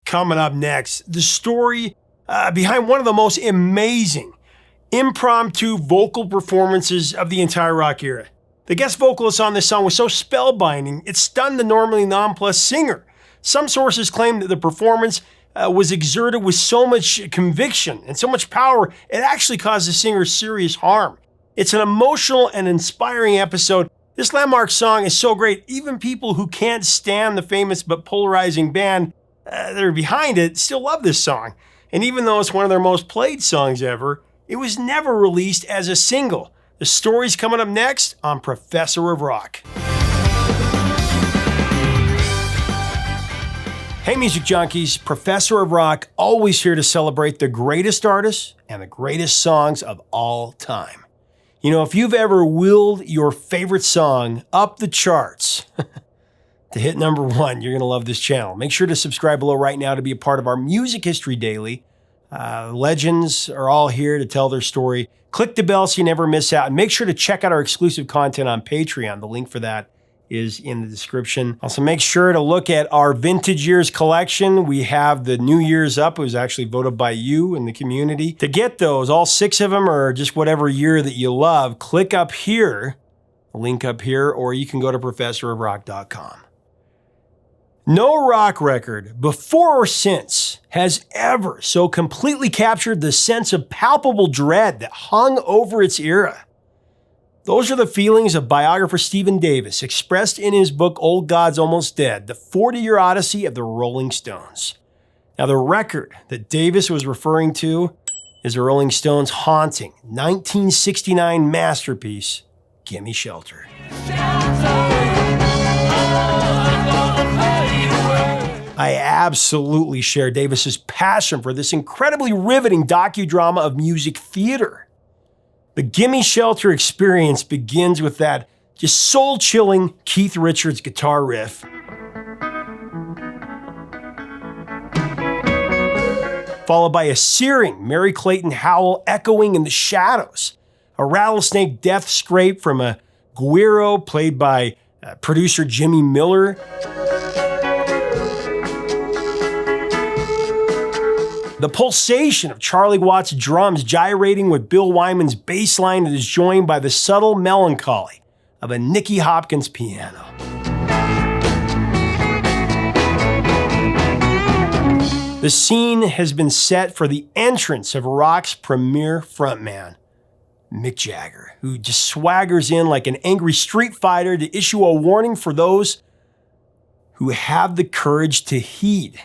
Coming up next, the story behind one of the most amazing impromptu vocal performances of the entire rock era. The guest vocalist on this song was so spellbinding, it stunned the normally nonplussed singer. Some sources claim that the performance was exerted with so much conviction and so much power, it actually caused the singer serious harm. It's an emotional and inspiring episode. This landmark song is so great, even people who can't stand the famous but polarizing band that are behind it still love this song. And even though it's one of their most played songs ever, it was never released as a single. The story's coming up next on Professor of Rock. Hey music junkies, Professor of Rock, always here to celebrate the greatest artists and the greatest songs of all time. You know, if you've ever willed your favorite song up the charts to hit number one, you're going to love this channel. Make sure to subscribe below right now to be a part of our Music History Daily. Legends are all here to tell their story. Click the bell so you never miss out. And make sure to check out our exclusive content on Patreon. The link for that is in the description. Also, make sure to look at our Vintage Years collection. We have the New Year's up. It was actually voted by you in the community. To get those, all 6 of them, or just whatever year that you love, click up here, the link up here, or you can go to professorofrock.com. No rock record, before or since, has ever so completely captured the sense of palpable dread that hung over its era. Those are the feelings of biographer Stephen Davis, expressed in his book Old Gods Almost Dead, the 40-year odyssey of the Rolling Stones. Now, the record that Davis was referring to is the Rolling Stones' haunting 1969 masterpiece, Gimme Shelter. I absolutely share Davis's passion for this incredibly riveting docudrama of music theater. The Gimme Shelter experience begins with that just soul-chilling Keith Richards guitar riff. Followed by a searing Merry Clayton howl echoing in the shadows. A rattlesnake death scrape from a guiro played by producer Jimmy Miller. The pulsation of Charlie Watts' drums gyrating with Bill Wyman's bass line that is joined by the subtle melancholy of a Nicky Hopkins piano. The scene has been set for the entrance of rock's premier frontman, Mick Jagger, who just swaggers in like an angry street fighter to issue a warning for those who have the courage to heed.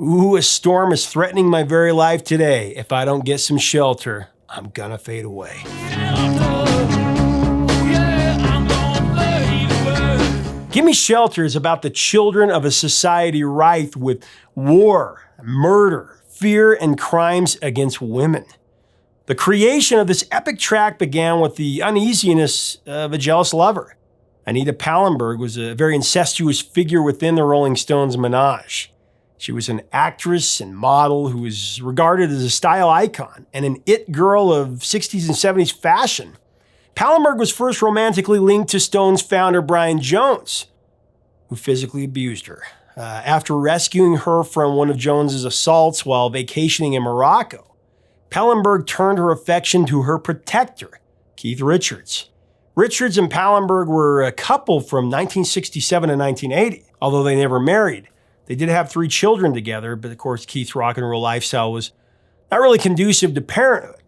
Ooh, a storm is threatening my very life today. If I don't get some shelter, I'm gonna fade away. Gimme Shelter is about the children of a society rife with war, murder, fear, and crimes against women. The creation of this epic track began with the uneasiness of a jealous lover. Anita Pallenberg was a very incestuous figure within the Rolling Stones menage. She was an actress and model who was regarded as a style icon and an it girl of 60s and 70s fashion. Pallenberg was first romantically linked to Stones founder Brian Jones, who physically abused her. After rescuing her from one of Jones's assaults while vacationing in Morocco, Pallenberg turned her affection to her protector, Keith Richards. Richards and Pallenberg were a couple from 1967 to 1980, although they never married. They did have 3 children together, but of course Keith's rock and roll lifestyle was not really conducive to parenthood.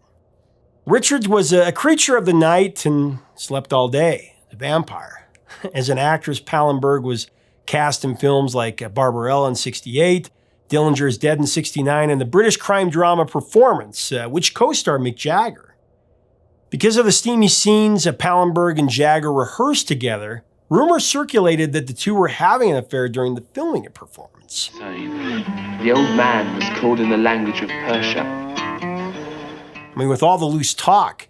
Richards was a creature of the night and slept all day, a vampire. As an actress, Pallenberg was cast in films like Barbarella in '68, Dillinger is Dead in '69, and the British crime drama Performance, which co-starred Mick Jagger. Because of the steamy scenes Pallenberg and Jagger rehearsed together, rumors circulated that the two were having an affair during the filming of Performance. The old man was called in the language of Persia. I mean, with all the loose talk,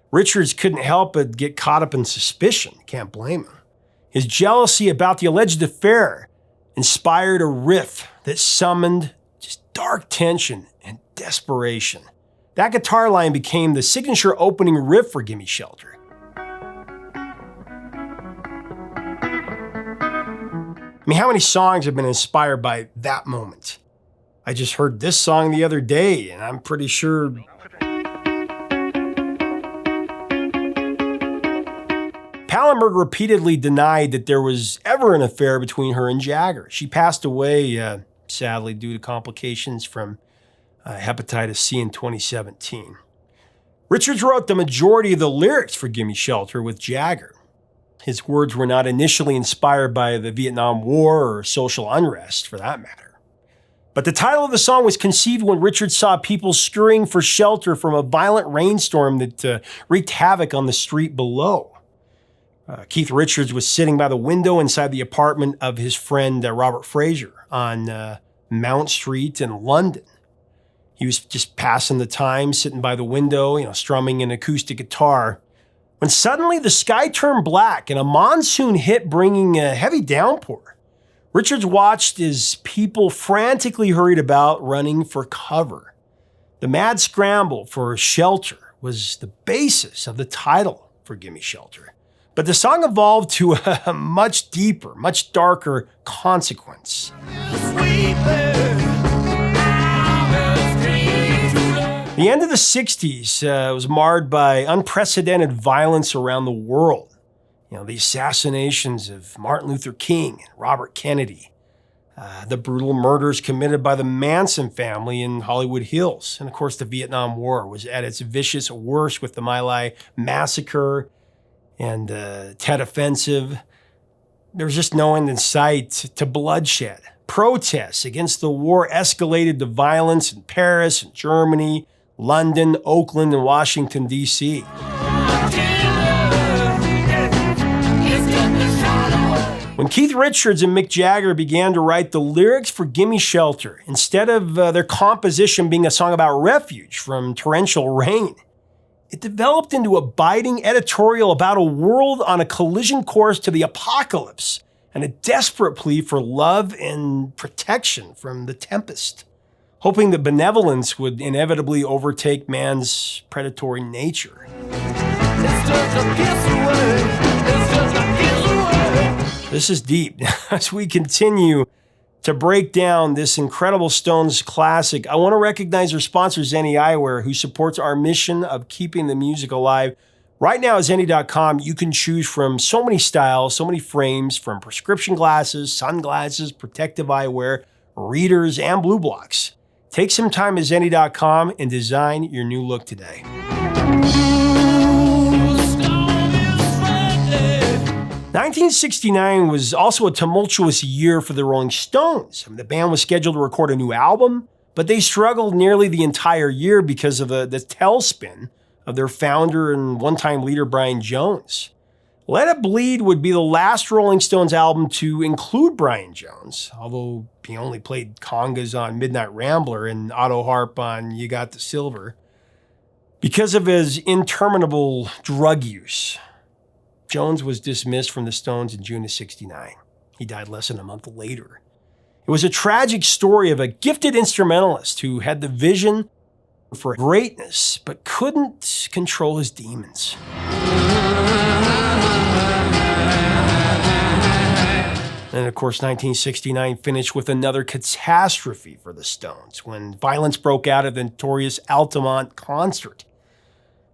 Richards couldn't help but get caught up in suspicion. Can't blame him. His jealousy about the alleged affair inspired a riff that summoned just dark tension and desperation. That guitar line became the signature opening riff for Gimme Shelter. I mean, how many songs have been inspired by that moment? I just heard this song the other day, and I'm pretty sure... Pallenberg repeatedly denied that there was ever an affair between her and Jagger. She passed away, sadly, due to complications from hepatitis C in 2017. Richards wrote the majority of the lyrics for Gimme Shelter with Jagger. His words were not initially inspired by the Vietnam War or social unrest, for that matter. But the title of the song was conceived when Richards saw people scurrying for shelter from a violent rainstorm that wreaked havoc on the street below. Keith Richards was sitting by the window inside the apartment of his friend Robert Fraser on Mount Street in London. He was just passing the time, sitting by the window, strumming an acoustic guitar, when suddenly the sky turned black and a monsoon hit, bringing a heavy downpour. Richards watched as people frantically hurried about, running for cover. The mad scramble for shelter was the basis of the title for Gimme Shelter. But the song evolved to a much deeper, much darker consequence. The end of the 60s was marred by unprecedented violence around the world. The assassinations of Martin Luther King and Robert Kennedy, the brutal murders committed by the Manson family in Hollywood Hills, and of course the Vietnam War was at its vicious worst with the My Lai massacre and Tet Offensive. There was just no end in sight to bloodshed. Protests against the war escalated to violence in Paris and Germany, London, Oakland, and Washington, D.C. When Keith Richards and Mick Jagger began to write the lyrics for Gimme Shelter, instead of their composition being a song about refuge from torrential rain, it developed into a biting editorial about a world on a collision course to the apocalypse and a desperate plea for love and protection from the tempest, hoping that benevolence would inevitably overtake man's predatory nature. This is deep. As we continue to break down this incredible Stones classic, I want to recognize our sponsor, Zenni Eyewear, who supports our mission of keeping the music alive. Right now at Zenni.com, you can choose from so many styles, so many frames, from prescription glasses, sunglasses, protective eyewear, readers, and blue blocks. Take some time at Zenni.com and design your new look today. 1969 was also a tumultuous year for the Rolling Stones. The band was scheduled to record a new album, but they struggled nearly the entire year because of the tailspin of their founder and one-time leader Brian Jones. Let It Bleed would be the last Rolling Stones album to include Brian Jones, although he only played congas on Midnight Rambler and auto harp on You Got the Silver. Because of his interminable drug use, Jones was dismissed from the Stones in June of '69. He died less than a month later. It was a tragic story of a gifted instrumentalist who had the vision for greatness, but couldn't control his demons. And of course, 1969 finished with another catastrophe for the Stones when violence broke out at the notorious Altamont concert.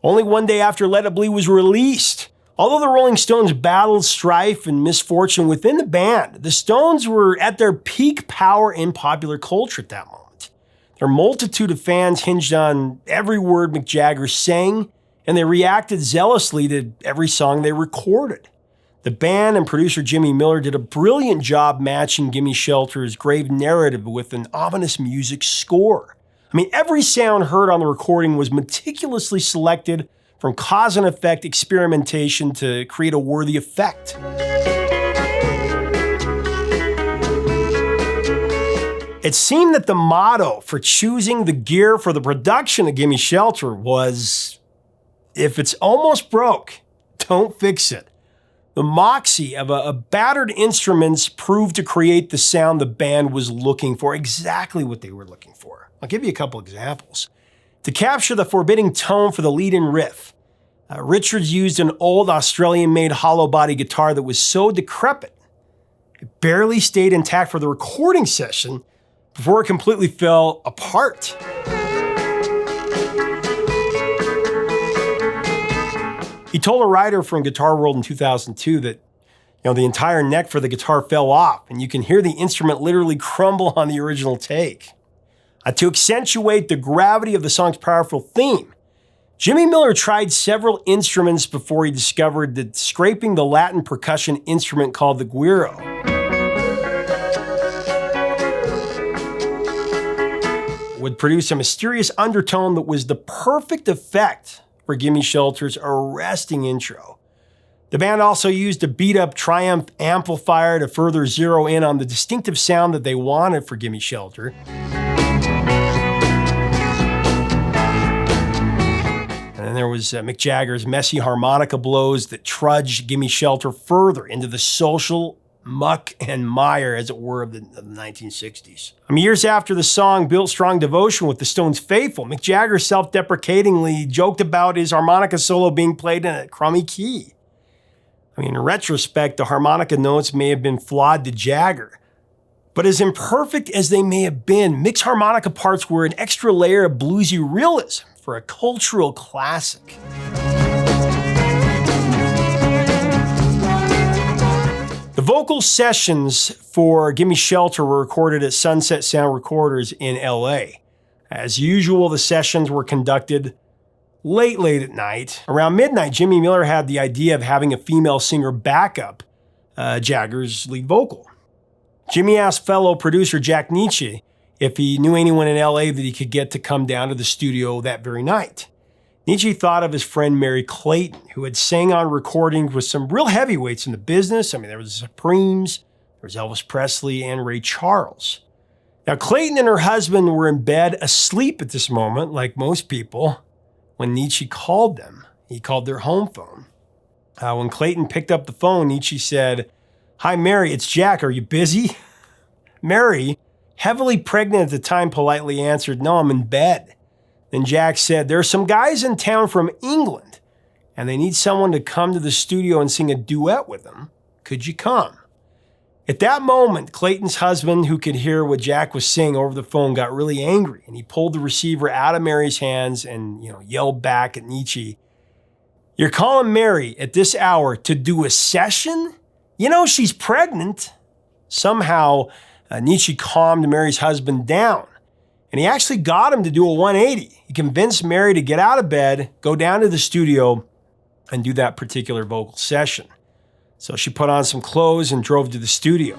Only one day after Let It Bleed was released, although the Rolling Stones battled strife and misfortune within the band, the Stones were at their peak power in popular culture at that moment. Their multitude of fans hinged on every word Mick Jagger sang, and they reacted zealously to every song they recorded. The band and producer Jimmy Miller did a brilliant job matching Gimme Shelter's grave narrative with an ominous music score. Every sound heard on the recording was meticulously selected from cause and effect experimentation to create a worthy effect. It seemed that the motto for choosing the gear for the production of Gimme Shelter was, if it's almost broke, don't fix it. The moxie of a battered instruments proved to create the sound the band was looking for, exactly what they were looking for. I'll give you a couple examples. To capture the forbidding tone for the lead-in riff, Richards used an old Australian-made hollow body guitar that was so decrepit, it barely stayed intact for the recording session, before it completely fell apart. He told a writer from Guitar World in 2002 that the entire neck for the guitar fell off, and you can hear the instrument literally crumble on the original take. To accentuate the gravity of the song's powerful theme, Jimmy Miller tried several instruments before he discovered that scraping the Latin percussion instrument called the güiro would produce a mysterious undertone that was the perfect effect for Gimme Shelter's arresting intro. The band also used a beat-up Triumph amplifier to further zero in on the distinctive sound that they wanted for Gimme Shelter. And then there was Mick Jagger's messy harmonica blows that trudged Gimme Shelter further into the social muck and mire, as it were, of the 1960s. Years after the song built strong devotion with the Stones' faithful, Mick Jagger self-deprecatingly joked about his harmonica solo being played in a crummy key. In retrospect, the harmonica notes may have been flawed to Jagger, but as imperfect as they may have been, Mick's harmonica parts were an extra layer of bluesy realism for a cultural classic. The vocal sessions for Gimme Shelter were recorded at Sunset Sound Recorders in LA. As usual, the sessions were conducted late at night. Around midnight, Jimmy Miller had the idea of having a female singer back up Jagger's lead vocal. Jimmy asked fellow producer Jack Nitzsche if he knew anyone in LA that he could get to come down to the studio that very night. Nitzsche thought of his friend Merry Clayton, who had sang on recordings with some real heavyweights in the business. There was the Supremes, there was Elvis Presley, and Ray Charles. Now, Clayton and her husband were in bed asleep at this moment, like most people. When Nitzsche called them, he called their home phone. When Clayton picked up the phone, Nitzsche said, "Hi, Mary, it's Jack. Are you busy?" Mary, heavily pregnant at the time, politely answered, "No, I'm in bed." Then Jack said, "There are some guys in town from England, and they need someone to come to the studio and sing a duet with them. Could you come?" At that moment, Clayton's husband, who could hear what Jack was saying over the phone, got really angry, and he pulled the receiver out of Mary's hands and yelled back at Nitzsche, "You're calling Mary at this hour to do a session? She's pregnant." Somehow, Nitzsche calmed Mary's husband down, and he actually got him to do a 180. He convinced Mary to get out of bed, go down to the studio, and do that particular vocal session. So she put on some clothes and drove to the studio.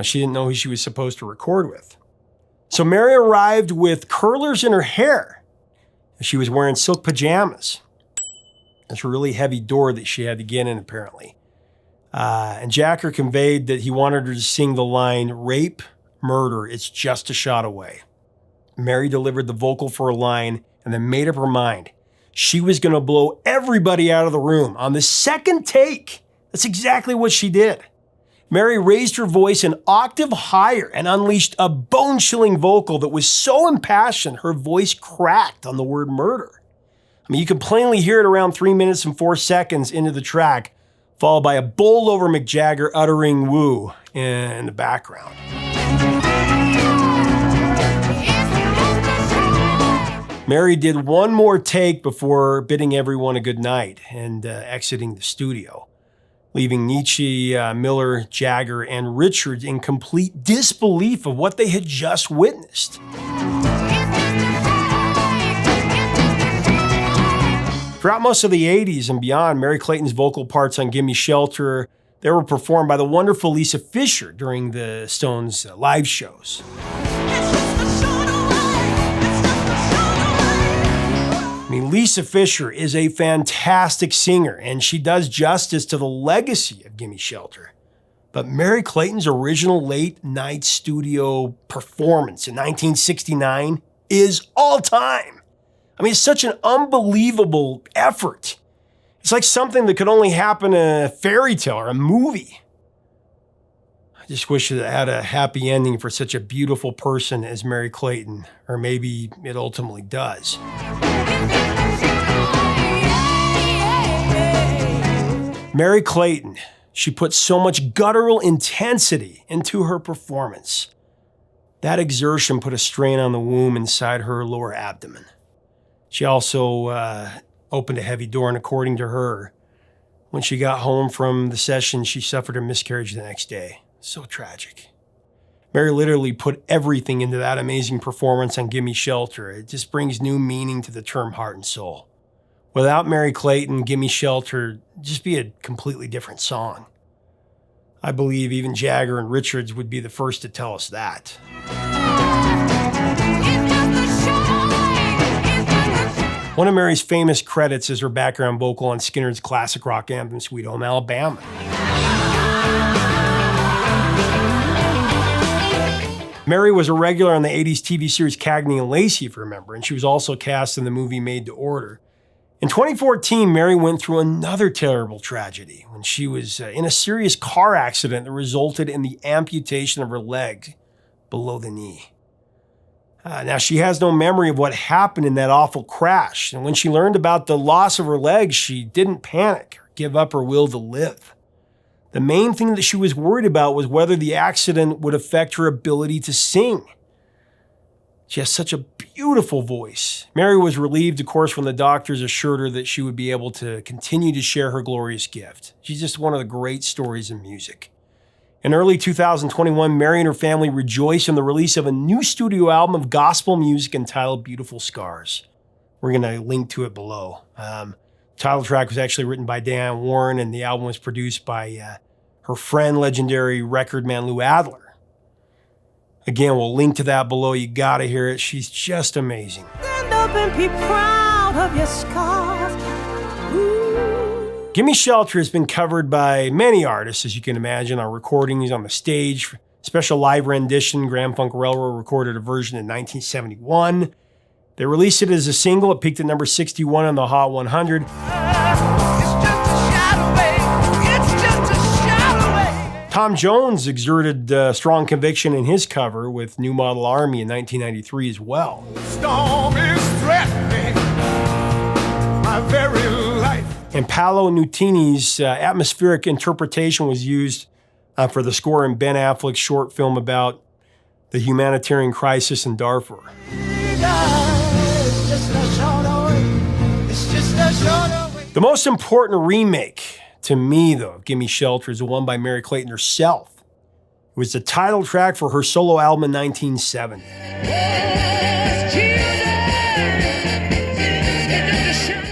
She didn't know who she was supposed to record with. So Mary arrived with curlers in her hair. She was wearing silk pajamas. That's a really heavy door that she had to get in, apparently. And Jagger conveyed that he wanted her to sing the line, "Rape, murder, it's just a shot away." Mary delivered the vocal for a line and then made up her mind. She was going to blow everybody out of the room on the second take. That's exactly what she did. Mary raised her voice an octave higher and unleashed a bone-chilling vocal that was so impassioned her voice cracked on the word murder. You could plainly hear it around 3 minutes and 4 seconds into the track, followed by a bowled-over Mick Jagger uttering woo in the background. Mary did one more take before bidding everyone a good night and exiting the studio, leaving Nitzsche, Miller, Jagger, and Richards in complete disbelief of what they had just witnessed. Throughout most of the 80s and beyond, Merry Clayton's vocal parts on Gimme Shelter, they were performed by the wonderful Lisa Fischer during the Stones' live shows. Lisa Fischer is a fantastic singer, and she does justice to the legacy of Gimme Shelter. But Merry Clayton's original late-night studio performance in 1969 is all time. It's such an unbelievable effort. It's like something that could only happen in a fairy tale or a movie. I just wish it had a happy ending for such a beautiful person as Merry Clayton, or maybe it ultimately does. Merry Clayton, She put so much guttural intensity into her performance. That exertion put a strain on the womb inside her lower abdomen. She also opened a heavy door, and according to her, when she got home from the session, she suffered a miscarriage the next day. So tragic. Merry literally put everything into that amazing performance on Gimme Shelter. It just brings new meaning to the term heart and soul. Without Merry Clayton, Gimme Shelter would just be a completely different song. I believe even Jagger and Richards would be the first to tell us that. One of Mary's famous credits is her background vocal on Skinner's classic rock anthem, Sweet Home Alabama. Mary was a regular on the 80s TV series Cagney and Lacey, if you remember, and she was also cast in the movie Made to Order. In 2014, Mary went through another terrible tragedy when she was in a serious car accident that resulted in the amputation of her leg below the knee. Now, she has no memory of what happened in that awful crash, and when she learned about the loss of her leg, she didn't panic or give up her will to live. The main thing that she was worried about was whether the accident would affect her ability to sing. She has such a beautiful voice. Mary was relieved, of course, when the doctors assured her that she would be able to continue to share her glorious gift. She's just one of the great stories in music. In early 2021, Mary and her family rejoiced in the release of a new studio album of gospel music entitled Beautiful Scars. We're going to link to it below. The title track was actually written by Diane Warren, and the album was produced by her friend, legendary record man Lou Adler. Again, we'll link to that below. You gotta hear it. She's just amazing. Stand up and be proud of your scars. Ooh. Gimme Shelter has been covered by many artists, as you can imagine, on recordings on the stage. Special live rendition, Grand Funk Railroad recorded a version in 1971. They released it as a single. It peaked at number 61 on the Hot 100. Tom Jones exerted strong conviction in his cover with New Model Army in 1993 as well. Storm is threatening my very life. And Paolo Nutini's atmospheric interpretation was used for the score in Ben Affleck's short film about the humanitarian crisis in Darfur. The most important remake to me, though, of Gimme Shelter is the one by Merry Clayton herself. It was the title track for her solo album in 1970.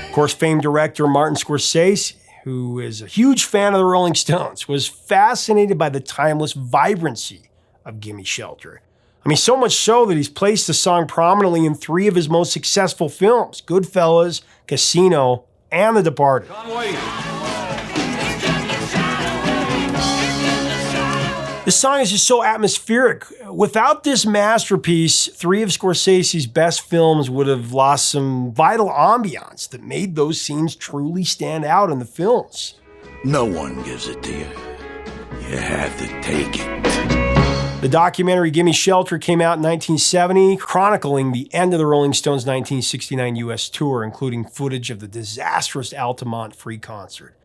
Of course, famed director Martin Scorsese, who is a huge fan of the Rolling Stones, was fascinated by the timeless vibrancy of Gimme Shelter. I mean, so much so that he's placed the song prominently in 3 of his most successful films, Goodfellas, Casino, and The Departed. This song is just so atmospheric. Without this masterpiece, 3 of Scorsese's best films would have lost some vital ambiance that made those scenes truly stand out in the films. No one gives it to you. You have to take it. The documentary Gimme Shelter came out in 1970, chronicling the end of the Rolling Stones' 1969 U.S. tour, including footage of the disastrous Altamont free concert.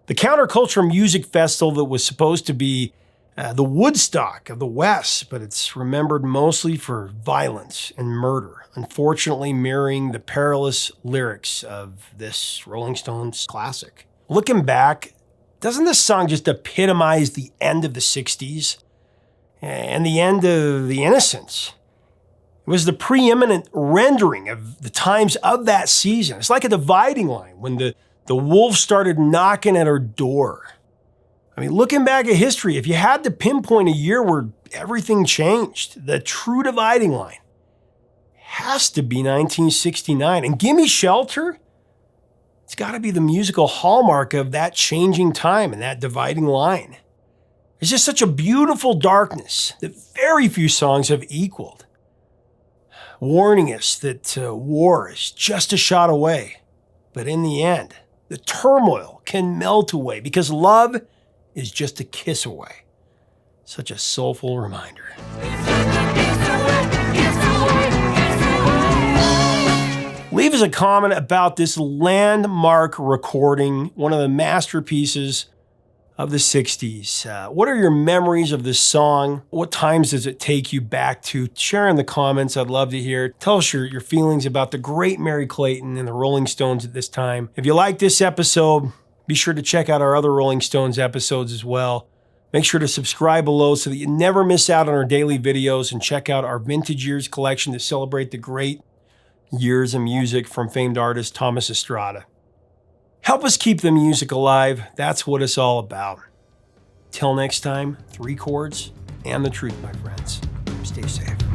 The counterculture music festival that was supposed to be the Woodstock of the West, but it's remembered mostly for violence and murder, unfortunately mirroring the perilous lyrics of this Rolling Stones classic. Looking back, doesn't this song just epitomize the end of the 60s and the end of the innocence? It was the preeminent rendering of the times of that season. It's like a dividing line when the wolves started knocking at our door. I mean, looking back at history, if you had to pinpoint a year where everything changed, the true dividing line has to be 1969. And Gimme Shelter, it's got to be the musical hallmark of that changing time and that dividing line. It's just such a beautiful darkness that very few songs have equaled, warning us that war is just a shot away. But in the end, the turmoil can melt away because love is just a kiss away. Such a soulful reminder. Leave us a comment about this landmark recording, one of the masterpieces of the 60s. What are your memories of this song? What times does it take you back to? Share in the comments. I'd love to hear. Tell us your feelings about the great Merry Clayton and the Rolling Stones at this time. If you like this episode, be sure to check out our other Rolling Stones episodes as well. Make sure to subscribe below so that you never miss out on our daily videos, and check out our Vintage Years collection to celebrate the great years of music from famed artist Thomas Estrada. Help us keep the music alive. That's what it's all about. Till next time, 3 chords and the truth, my friends. Stay safe.